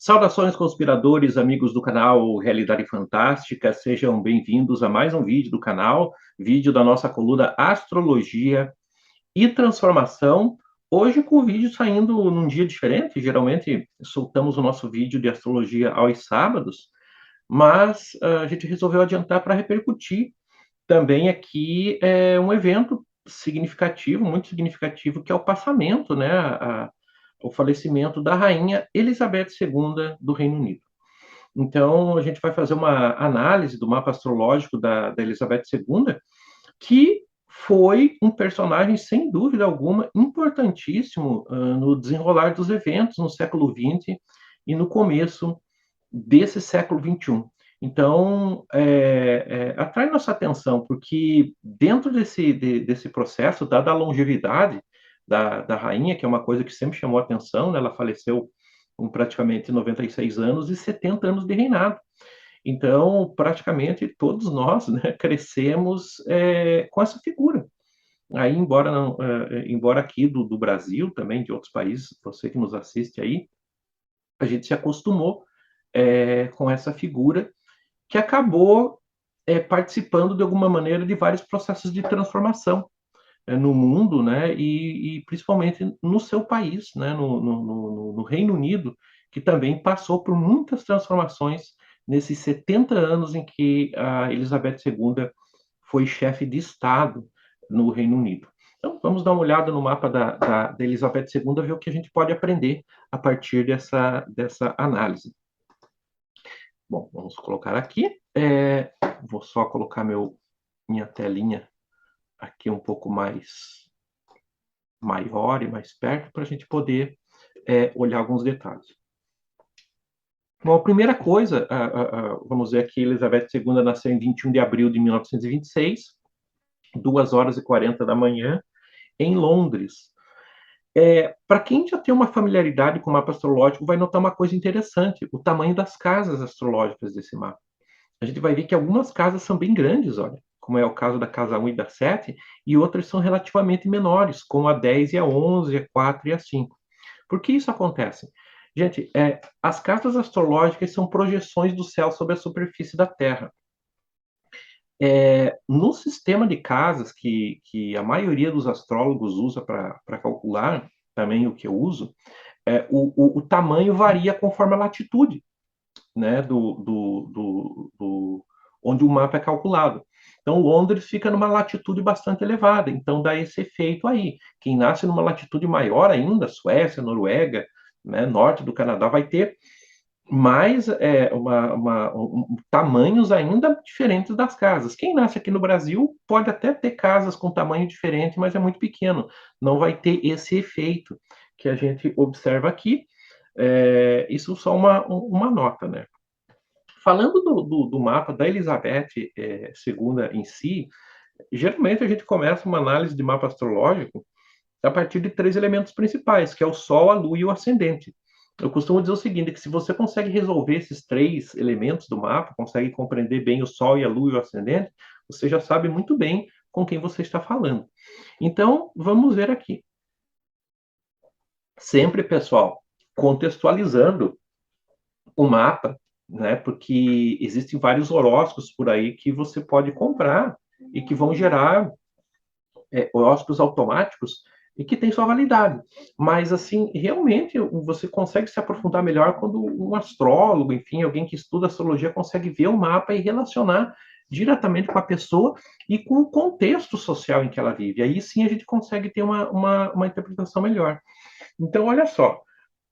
Saudações, conspiradores, amigos do canal Realidade Fantástica, sejam bem-vindos a mais um vídeo do canal, vídeo da nossa coluna Astrologia e Transformação. Hoje com o vídeo saindo num dia diferente, geralmente soltamos o nosso vídeo de astrologia aos sábados, mas a gente resolveu adiantar para repercutir também aqui um evento significativo, muito significativo, que é o passamento, né, o falecimento da rainha Elizabeth II do Reino Unido. Então, a gente vai fazer uma análise do mapa astrológico da Elizabeth II, que foi um personagem, sem dúvida alguma, importantíssimo no desenrolar dos eventos no século XX e no começo desse século XXI. Então, atrai nossa atenção, porque dentro desse processo, dada a longevidade da rainha, que é uma coisa que sempre chamou atenção, né? Ela faleceu com praticamente 96 anos e 70 anos de reinado. Então, praticamente todos nós, né, crescemos com essa figura. Aí, embora aqui do Brasil, também de outros países, você que nos assiste aí, a gente se acostumou com essa figura que acabou participando de alguma maneira de vários processos de transformação no mundo, né, e principalmente no seu país, né, no Reino Unido, que também passou por muitas transformações nesses 70 anos em que a Elizabeth II foi chefe de Estado no Reino Unido. Então, vamos dar uma olhada no mapa da Elizabeth II, ver o que a gente pode aprender a partir dessa análise. Bom, vamos colocar aqui. Vou só colocar minha telinha aqui um pouco mais maior e mais perto para a gente poder olhar alguns detalhes. Bom, a primeira coisa, vamos ver aqui, Elizabeth II nasceu em 21 de abril de 1926, 2h40 da manhã, em Londres. Para quem já tem uma familiaridade com o mapa astrológico, vai notar uma coisa interessante, o tamanho das casas astrológicas desse mapa. A gente vai ver que algumas casas são bem grandes, olha, como é o caso da casa 1 e da 7, e outras são relativamente menores, como a 10 e a 11, a 4 e a 5. Por que isso acontece? Gente, as casas astrológicas são projeções do céu sobre a superfície da Terra. No sistema de casas que a maioria dos astrólogos usa para calcular, também o que eu uso, o tamanho varia conforme a latitude, né, onde o mapa é calculado. Então, Londres fica numa latitude bastante elevada, então dá esse efeito aí. Quem nasce numa latitude maior ainda, Suécia, Noruega, né, norte do Canadá, vai ter mais tamanhos ainda diferentes das casas. Quem nasce aqui no Brasil pode até ter casas com tamanho diferente, mas é muito pequeno. Não vai ter esse efeito que a gente observa aqui. Isso só uma nota, né? Falando do mapa da Elizabeth II em si, geralmente a gente começa uma análise de mapa astrológico a partir de 3 elementos principais, que é o Sol, a Lua e o Ascendente. Eu costumo dizer o seguinte, que se você consegue resolver esses 3 elementos do mapa, consegue compreender bem o Sol e a Lua e o Ascendente, você já sabe muito bem com quem você está falando. Então, vamos ver aqui. Sempre, pessoal, contextualizando o mapa, né? Porque existem vários horóscopos por aí que você pode comprar e que vão gerar horóscopos automáticos e que tem sua validade. Mas, assim, realmente você consegue se aprofundar melhor quando um astrólogo, enfim, alguém que estuda astrologia consegue ver o mapa e relacionar diretamente com a pessoa e com o contexto social em que ela vive. Aí sim a gente consegue ter uma interpretação melhor. Então, olha só,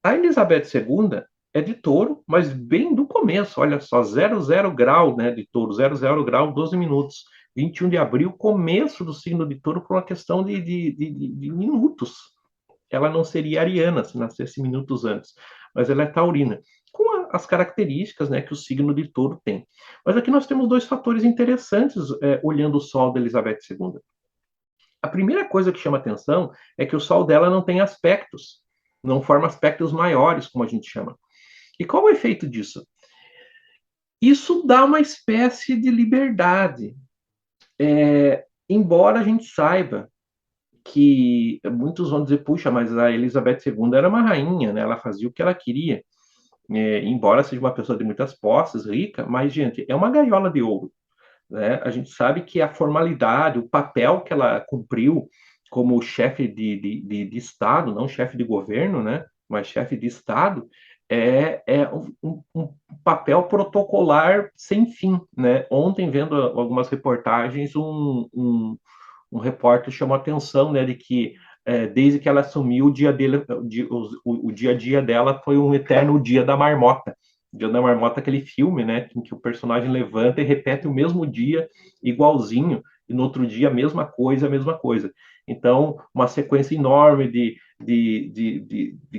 a Elizabeth II é de touro, mas bem do começo, olha só, 00 grau, né, de touro, 00 grau, 12 minutos. 21 de abril, começo do signo de touro por uma questão de minutos. Ela não seria ariana se nascesse minutos antes, mas ela é taurina, com as características, né, que o signo de touro tem. Mas aqui nós temos 2 fatores interessantes olhando o Sol da Elizabeth II. A primeira coisa que chama atenção é que o Sol dela não tem aspectos, não forma aspectos maiores, como a gente chama. E qual é o efeito disso? Isso dá uma espécie de liberdade. Embora a gente saiba que muitos vão dizer, puxa, mas a Elizabeth II era uma rainha, né? Ela fazia o que ela queria. embora seja uma pessoa de muitas posses, rica, mas, gente, é uma gaiola de ouro, né? A gente sabe que a formalidade, o papel que ela cumpriu como chefe de Estado, não chefe de governo, né? Mas chefe de Estado, é um papel protocolar sem fim, né? Ontem, vendo algumas reportagens, um repórter chamou a atenção, né, de que desde que ela assumiu, o dia a dia dela foi um eterno dia da marmota. O Dia da Marmota, aquele filme, né, em que o personagem levanta e repete o mesmo dia igualzinho, e no outro dia a mesma coisa, a mesma coisa. Então, uma sequência enorme de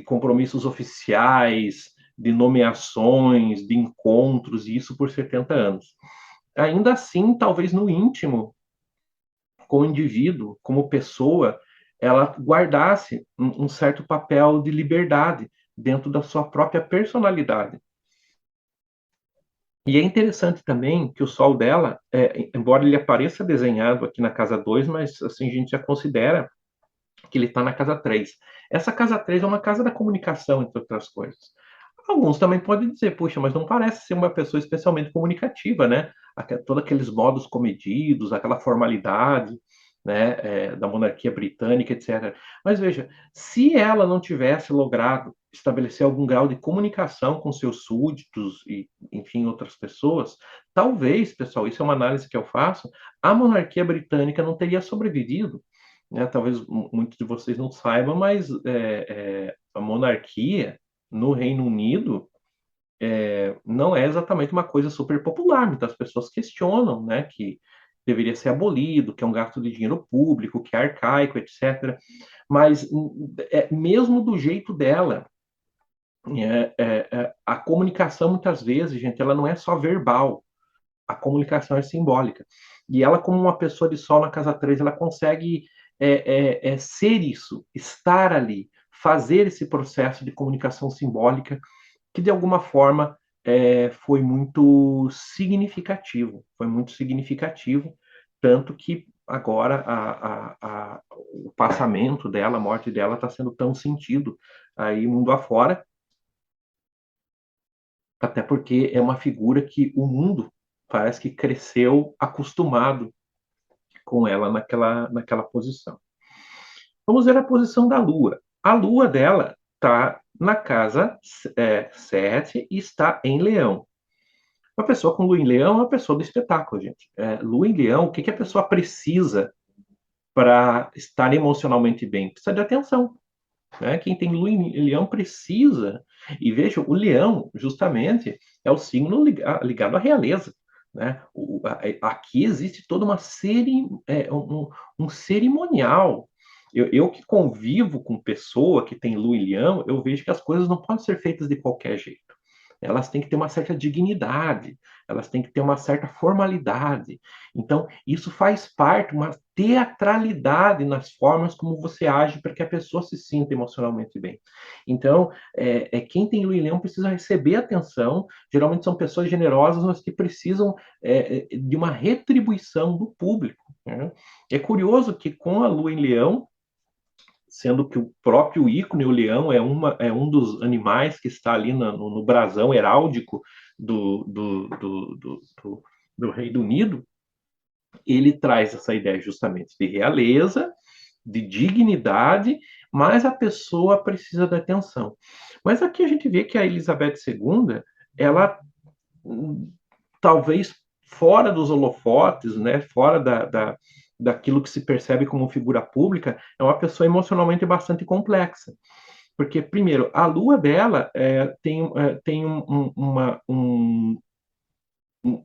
compromissos oficiais, de nomeações, de encontros, e isso por 70 anos. Ainda assim, talvez no íntimo, como indivíduo, como pessoa, ela guardasse um certo papel de liberdade dentro da sua própria personalidade. E é interessante também que o sol dela, embora ele apareça desenhado aqui na casa 2, mas assim a gente já considera que ele está na casa 3. Essa casa 3 é uma casa da comunicação, entre outras coisas. Alguns também podem dizer, puxa, mas não parece ser uma pessoa especialmente comunicativa, né? Todos aqueles modos comedidos, aquela formalidade, né, da monarquia britânica, etc. Mas veja, se ela não tivesse logrado estabelecer algum grau de comunicação com seus súditos e, enfim, outras pessoas, talvez, pessoal, isso é uma análise que eu faço, a monarquia britânica não teria sobrevivido, né? Talvez muitos de vocês não saibam, mas a monarquia no Reino Unido não é exatamente uma coisa super popular. Muitas pessoas questionam, né, que deveria ser abolido, que é um gasto de dinheiro público, que é arcaico, etc. Mas mesmo do jeito dela, a comunicação muitas vezes, gente, ela não é só verbal, a comunicação é simbólica. E ela, como uma pessoa de sol na casa 3, ela consegue ser isso, estar ali, fazer esse processo de comunicação simbólica que de alguma forma foi muito significativo, tanto que agora o passamento dela, a morte dela está sendo tão sentido aí mundo afora, até porque é uma figura que o mundo parece que cresceu acostumado com ela naquela posição. Vamos ver a posição da Lua. A Lua dela está na casa 7 e está em Leão. Uma pessoa com lua em leão é uma pessoa do espetáculo, gente. Lua em leão, o que a pessoa precisa para estar emocionalmente bem? Precisa de atenção. Né? Quem tem lua em leão precisa. E veja, o leão, justamente, é o signo ligado à realeza. Né? Aqui existe toda uma um cerimonial. Eu que convivo com pessoa que tem lua em leão, eu vejo que as coisas não podem ser feitas de qualquer jeito. Elas têm que ter uma certa dignidade, elas têm que ter uma certa formalidade. Então, isso faz parte, uma teatralidade nas formas como você age para que a pessoa se sinta emocionalmente bem. Então, quem tem Lua em Leão precisa receber atenção, geralmente são pessoas generosas, mas que precisam de uma retribuição do público. Né? É curioso que com a Lua em Leão, sendo que o próprio ícone, o leão, é um dos animais que está ali no brasão heráldico do, do, do, do, do, do Reino Unido, ele traz essa ideia justamente de realeza, de dignidade, mas a pessoa precisa da atenção. Mas aqui a gente vê que a Elizabeth II, ela talvez fora dos holofotes, né, fora daquilo que se percebe como figura pública, é uma pessoa emocionalmente bastante complexa. Porque, primeiro, a lua dela tem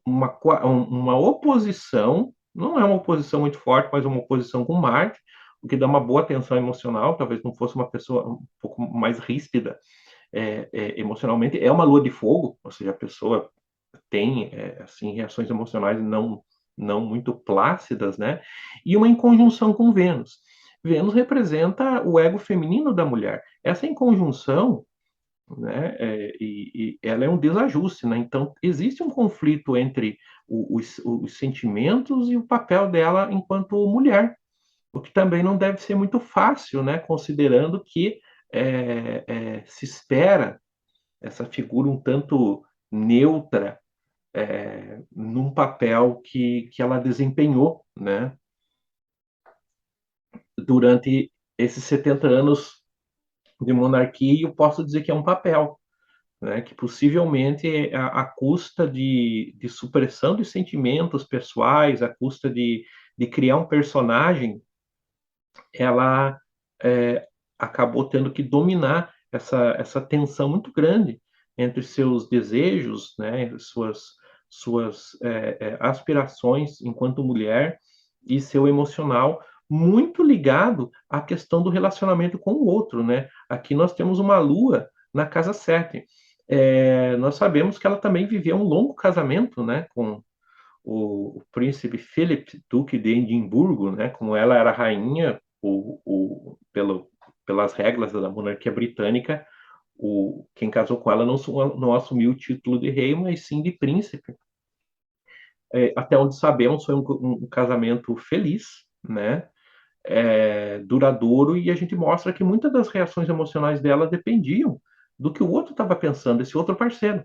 uma oposição, não é uma oposição muito forte, mas uma oposição com Marte, o que dá uma boa tensão emocional, talvez não fosse uma pessoa um pouco mais ríspida emocionalmente. É uma lua de fogo, ou seja, a pessoa tem assim reações emocionais não muito plácidas, né? E uma inconjunção com Vênus. Vênus representa o ego feminino da mulher. Essa inconjunção, né, e ela é um desajuste, né? Então existe um conflito entre os sentimentos e o papel dela enquanto mulher, o que também não deve ser muito fácil, né? Considerando que se espera essa figura um tanto neutra, num papel que ela desempenhou, né, durante esses 70 anos de monarquia, e eu posso dizer que é um papel, né, que possivelmente à custa de supressão de sentimentos pessoais, à custa de criar um personagem, ela acabou tendo que dominar essa tensão muito grande entre seus desejos, né, suas aspirações enquanto mulher e seu emocional, muito ligado à questão do relacionamento com o outro, né? Aqui nós temos uma lua na casa 7. Nós sabemos que ela também viveu um longo casamento, né, com o príncipe Philip, duque de Edimburgo, né, como ela era rainha, pelas regras da monarquia britânica, quem casou com ela não assumiu o título de rei, mas sim de príncipe. Até onde sabemos, foi um casamento feliz, né, duradouro, e a gente mostra que muitas das reações emocionais dela dependiam do que o outro estava pensando, esse outro parceiro.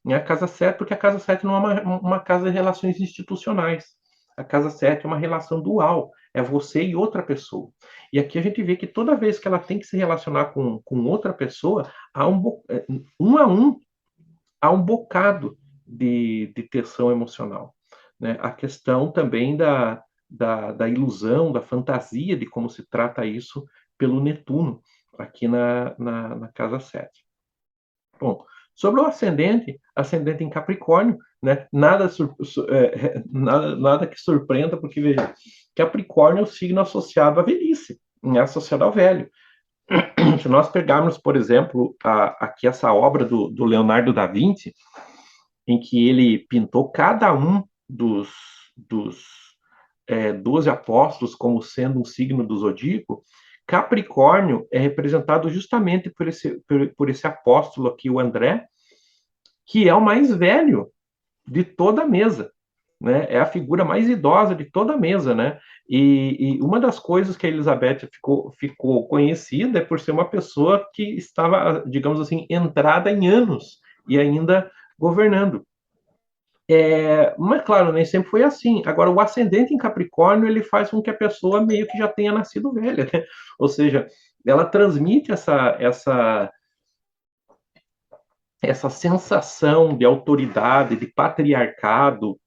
A casa 7, porque a casa 7 não é uma casa de relações institucionais. A casa 7 é uma relação dual, é você e outra pessoa. E aqui a gente vê que toda vez que ela tem que se relacionar com outra pessoa, há um a um, há um bocado de tensão emocional. Né? A questão também da ilusão, da fantasia de como se trata isso pelo Netuno, aqui na casa 7. Bom, sobre o ascendente em Capricórnio, né? Nada que surpreenda, porque veja, Capricórnio é o signo associado à velhice, é associado ao velho. Se nós pegarmos, por exemplo, aqui essa obra do Leonardo da Vinci, em que ele pintou cada um dos 12 apóstolos como sendo um signo do zodíaco, Capricórnio é representado justamente por esse apóstolo aqui, o André, que é o mais velho de toda a mesa, né? É a figura mais idosa de toda a mesa, né? E uma das coisas que a Elizabeth ficou conhecida é por ser uma pessoa que estava, digamos assim, entrada em anos e ainda governando. Mas, claro, nem sempre foi assim. Agora, o ascendente em Capricórnio, ele faz com que a pessoa meio que já tenha nascido velha, né? Ou seja, ela transmite essa sensação de autoridade, de patriarcado,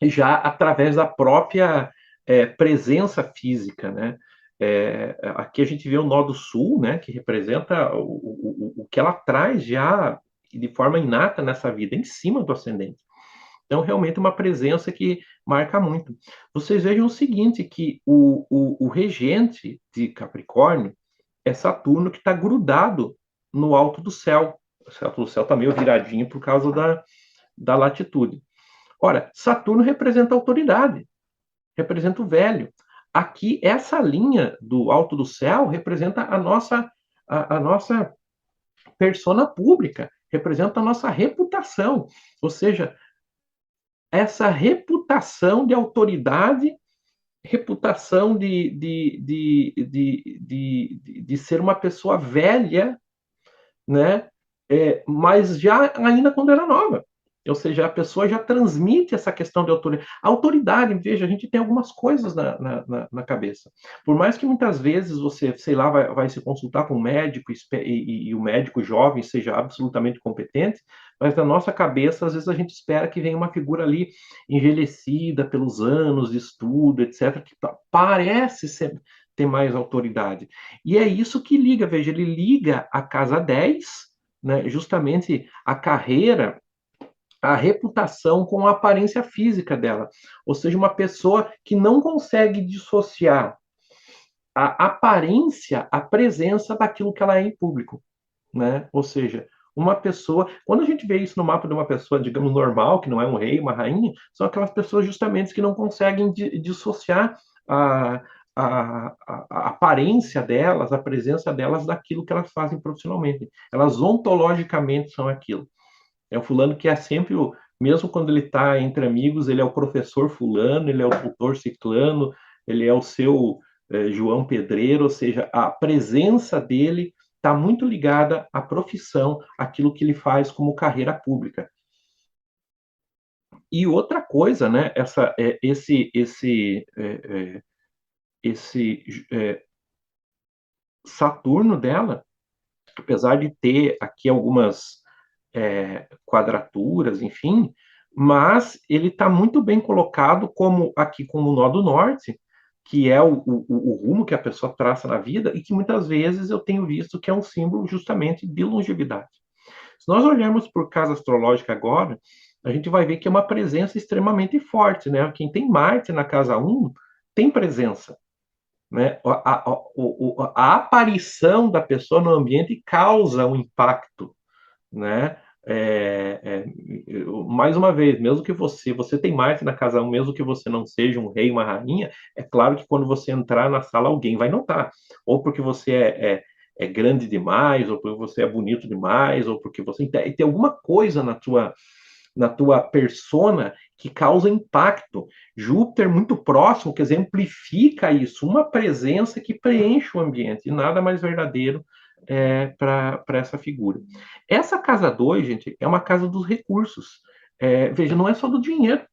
já através da própria presença física, né? Aqui a gente vê o nó do sul, né, que representa o que ela traz já de forma inata nessa vida, em cima do ascendente. Então, realmente, uma presença que marca muito. Vocês vejam o seguinte, que o regente de Capricórnio é Saturno, que está grudado no alto do céu. O alto do céu está meio viradinho por causa da latitude. Ora, Saturno representa a autoridade, representa o velho. Aqui, essa linha do alto do céu representa a nossa persona pública, representa a nossa reputação. Ou seja, essa reputação de autoridade, reputação de ser uma pessoa velha, né? Mas já ainda quando era nova. Ou seja, a pessoa já transmite essa questão de autoridade. A autoridade, veja, a gente tem algumas coisas na cabeça. Por mais que muitas vezes você, sei lá, vai se consultar com um médico e o médico jovem seja absolutamente competente, mas na nossa cabeça, às vezes a gente espera que venha uma figura ali envelhecida pelos anos de estudo, etc., que parece ter mais autoridade. E é isso que liga, veja, ele liga a casa 10, né, justamente a carreira, a reputação com a aparência física dela. Ou seja, uma pessoa que não consegue dissociar a aparência, a presença daquilo que ela é em público, né? Ou seja, uma pessoa, quando a gente vê isso no mapa de uma pessoa, digamos, normal, que não é um rei, uma rainha, são aquelas pessoas justamente que não conseguem dissociar a, a aparência delas, a presença delas daquilo que elas fazem profissionalmente. Elas ontologicamente são aquilo. É o fulano que é sempre o, mesmo quando ele está entre amigos, ele é o professor fulano, ele é o tutor ciclano, ele é o seu João Pedreiro, ou seja, a presença dele está muito ligada à profissão, àquilo que ele faz como carreira pública. E outra coisa, né, esse Saturno dela, apesar de ter aqui algumas quadraturas, enfim, mas ele está muito bem colocado como aqui como o nó do norte, que é o rumo que a pessoa traça na vida e que muitas vezes eu tenho visto que é um símbolo justamente de longevidade. Se nós olharmos por casa astrológica agora, a gente vai ver que é uma presença extremamente forte, né? Quem tem Marte na casa 1 tem presença, né? A aparição da pessoa no ambiente causa um impacto, né? Mais uma vez, mesmo que você tem Marte na casa 1, mesmo que você não seja um rei, uma rainha, é claro que quando você entrar na sala, alguém vai notar. Ou porque você é grande demais, ou porque você é bonito demais, ou porque você tem alguma coisa na tua persona que causa impacto. Júpiter muito próximo, que exemplifica isso, uma presença que preenche o ambiente, e nada mais verdadeiro para essa figura. Essa casa 2, gente, é uma casa dos recursos. Veja, não é só do dinheiro.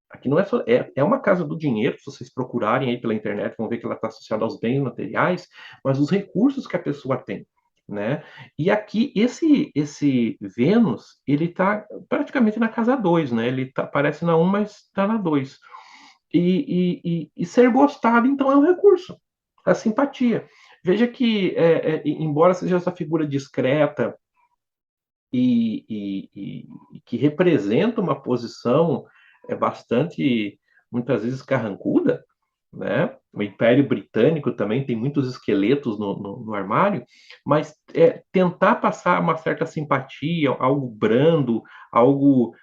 Aqui não é só. É uma casa do dinheiro, se vocês procurarem aí pela internet, vão ver que ela está associada aos bens materiais, mas os recursos que a pessoa tem. Né? E aqui, esse Vênus, ele está praticamente na casa 2, né? Ele aparece na 1, mas está na 2. E ser gostado, então, é um recurso. A simpatia. Veja que, embora seja essa figura discreta e que representa uma posição bastante, muitas vezes, carrancuda, né? O Império Britânico também tem muitos esqueletos no armário, mas tentar passar uma certa simpatia, algo brando, algo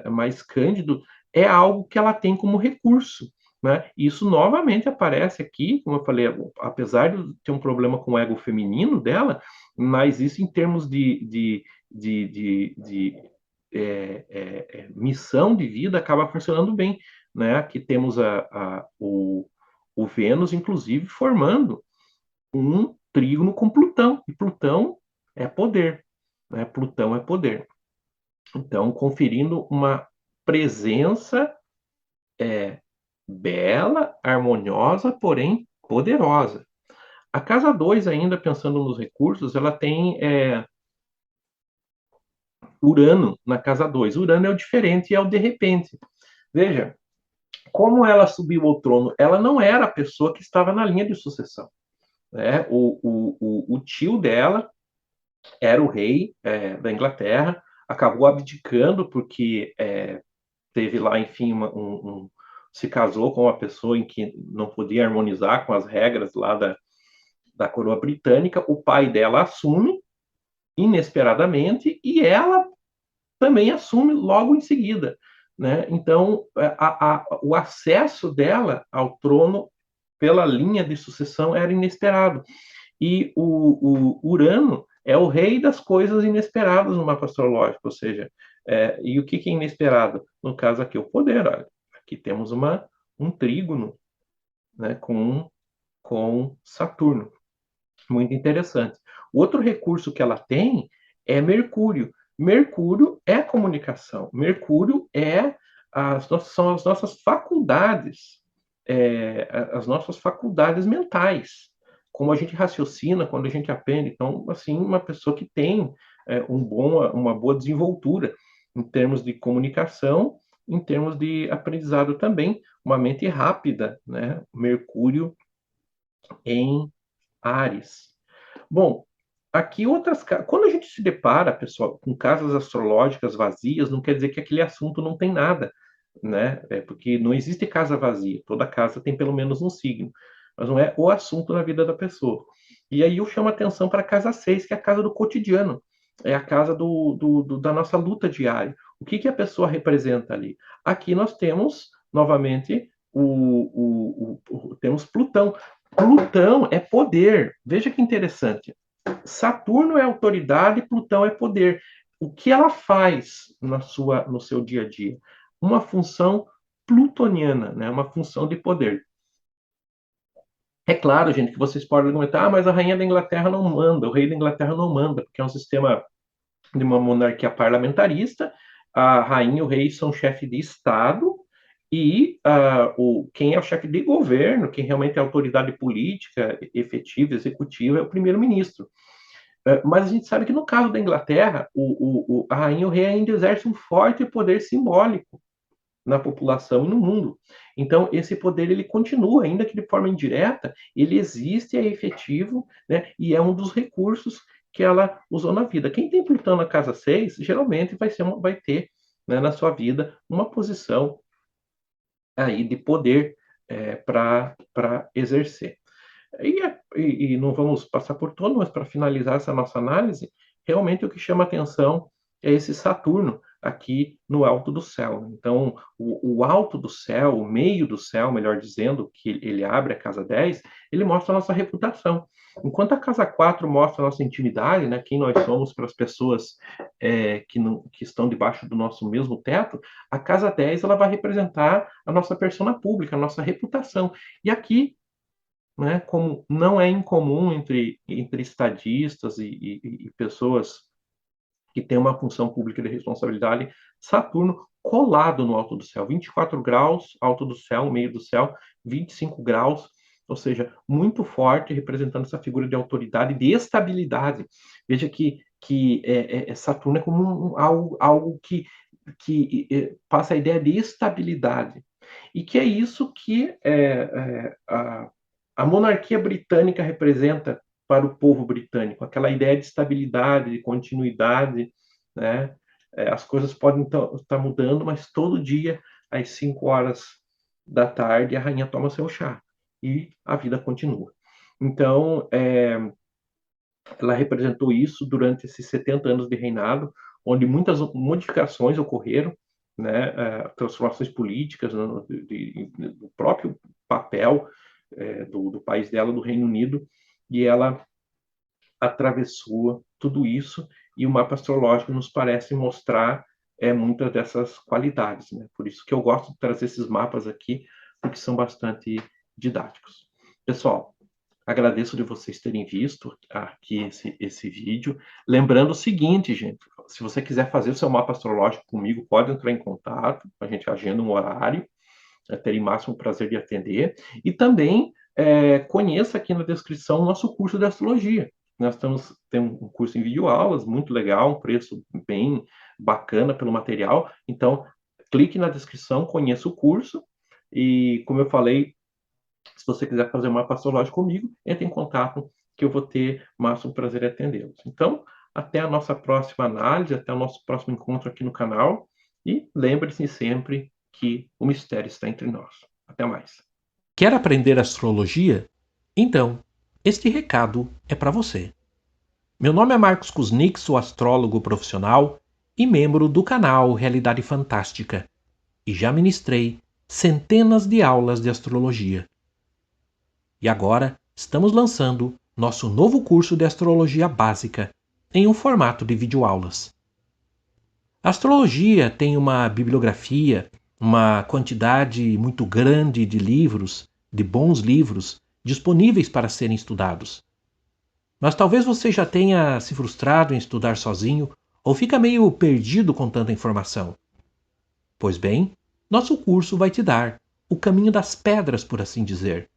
mais cândido, é algo que ela tem como recurso. Né? Isso novamente aparece aqui, como eu falei, apesar de ter um problema com o ego feminino dela, mas isso em termos de missão de vida acaba funcionando bem. Né? Aqui temos o Vênus, inclusive, formando um trígono com Plutão, e Plutão é poder. Né? Plutão é poder. Então, conferindo uma presença bela, harmoniosa, porém poderosa. A casa 2, ainda pensando nos recursos, ela tem Urano na casa 2. Urano é o diferente e é o de repente. Veja, como ela subiu ao trono, ela não era a pessoa que estava na linha de sucessão. Né? O tio dela era o rei da Inglaterra, acabou abdicando porque teve lá, enfim, se casou com uma pessoa em que não podia harmonizar com as regras lá da coroa britânica. O pai dela assume inesperadamente e ela também assume logo em seguida. Né? Então, o acesso dela ao trono pela linha de sucessão era inesperado. E o Urano é o rei das coisas inesperadas no mapa astrológico, ou seja, e o que é inesperado? No caso aqui, o poder. Olha, aqui temos um trígono, né, com Saturno. Muito interessante. Outro recurso que ela tem é Mercúrio. Mercúrio é comunicação. Mercúrio são as nossas faculdades, as nossas faculdades mentais. Como a gente raciocina, quando a gente aprende. Então, assim, uma pessoa que tem uma boa desenvoltura em termos de comunicação, em termos de aprendizado também, uma mente rápida, né? Mercúrio em Áries. Bom, aqui outras. Quando a gente se depara, pessoal, com casas astrológicas vazias, não quer dizer que aquele assunto não tem nada, né? Porque não existe casa vazia. Toda casa tem pelo menos um signo, mas não é o assunto na vida da pessoa. E aí eu chamo a atenção para a casa 6, que é a casa do cotidiano. É a casa da nossa luta diária. O que a pessoa representa ali? Aqui nós temos, novamente, temos Plutão. Plutão é poder. Veja que interessante. Saturno é autoridade, Plutão é poder. O que ela faz no seu dia a dia? Uma função plutoniana, né? Uma função de poder. É claro, gente, que vocês podem argumentar, mas a rainha da Inglaterra não manda, o rei da Inglaterra não manda, porque é um sistema de uma monarquia parlamentarista. A rainha e o rei são chefe de Estado e quem é o chefe de governo, quem realmente é a autoridade política, efetiva, executiva, é o primeiro-ministro. Mas a gente sabe que no caso da Inglaterra, a rainha e o rei ainda exercem um forte poder simbólico na população e no mundo. Então, esse poder ele continua, ainda que de forma indireta, ele existe, é efetivo, né, e é um dos recursos que ela usou na vida. Quem tem Plutão na casa 6, geralmente vai ter, né, na sua vida uma posição aí de poder para exercer. E não vamos passar por todo, mas para finalizar essa nossa análise, realmente o que chama atenção é esse Saturno aqui no alto do céu. Então, o alto do céu, o meio do céu, melhor dizendo, que ele abre a casa 10, ele mostra a nossa reputação. Enquanto a casa 4 mostra a nossa intimidade, né, quem nós somos para as pessoas que estão debaixo do nosso mesmo teto, a casa 10 ela vai representar a nossa persona pública, a nossa reputação. E aqui, né, como não é incomum entre estadistas e pessoas que têm uma função pública de responsabilidade, Saturno colado no alto do céu, 24 graus, alto do céu, meio do céu, 25 graus, ou seja, muito forte, representando essa figura de autoridade, de estabilidade. Veja que Saturno é como algo que passa a ideia de estabilidade. E que é isso que a monarquia britânica representa para o povo britânico, aquela ideia de estabilidade, de continuidade, né? As coisas podem estar mudando, mas todo dia, às 5 horas da tarde, a rainha toma seu chá e a vida continua. Então, ela representou isso durante esses 70 anos de reinado, onde muitas modificações ocorreram, né, transformações políticas do próprio papel do país dela, do Reino Unido, e ela atravessou tudo isso, e o mapa astrológico nos parece mostrar muitas dessas qualidades. Né? Por isso que eu gosto de trazer esses mapas aqui, porque são bastante didáticos. Pessoal, agradeço de vocês terem visto aqui esse vídeo. Lembrando o seguinte, gente, se você quiser fazer o seu mapa astrológico comigo, pode entrar em contato, a gente agenda um horário, terei máximo prazer de atender. E também conheça aqui na descrição o nosso curso de astrologia. Nós temos um curso em videoaulas, muito legal, um preço bem bacana pelo material. Então, clique na descrição, conheça o curso. E, como eu falei, se você quiser fazer um mapa astrológico comigo, entre em contato que eu vou ter máximo prazer em atendê-los. Então, até a nossa próxima análise, até o nosso próximo encontro aqui no canal. E lembre-se sempre que o mistério está entre nós. Até mais. Quer aprender astrologia? Então, este recado é para você. Meu nome é Marcos Kuznick, sou astrólogo profissional e membro do canal Realidade Fantástica, e já ministrei centenas de aulas de astrologia. E agora estamos lançando nosso novo curso de astrologia básica em um formato de videoaulas. A astrologia tem uma bibliografia, uma quantidade muito grande de livros, de bons livros, disponíveis para serem estudados. Mas talvez você já tenha se frustrado em estudar sozinho ou fica meio perdido com tanta informação. Pois bem, nosso curso vai te dar o caminho das pedras, por assim dizer.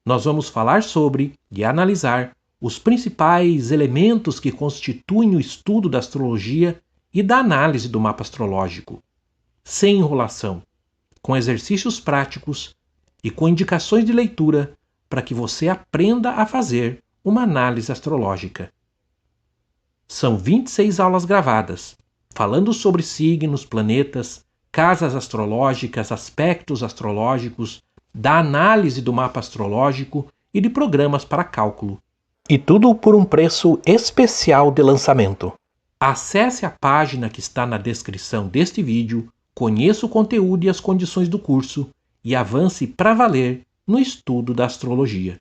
Nós vamos falar sobre e analisar os principais elementos que constituem o estudo da astrologia e da análise do mapa astrológico, sem enrolação, com exercícios práticos e com indicações de leitura para que você aprenda a fazer uma análise astrológica. São 26 aulas gravadas, falando sobre signos, planetas, casas astrológicas, aspectos astrológicos, da análise do mapa astrológico e de programas para cálculo. E tudo por um preço especial de lançamento. Acesse a página que está na descrição deste vídeo, conheça o conteúdo e as condições do curso e avance para valer no estudo da astrologia.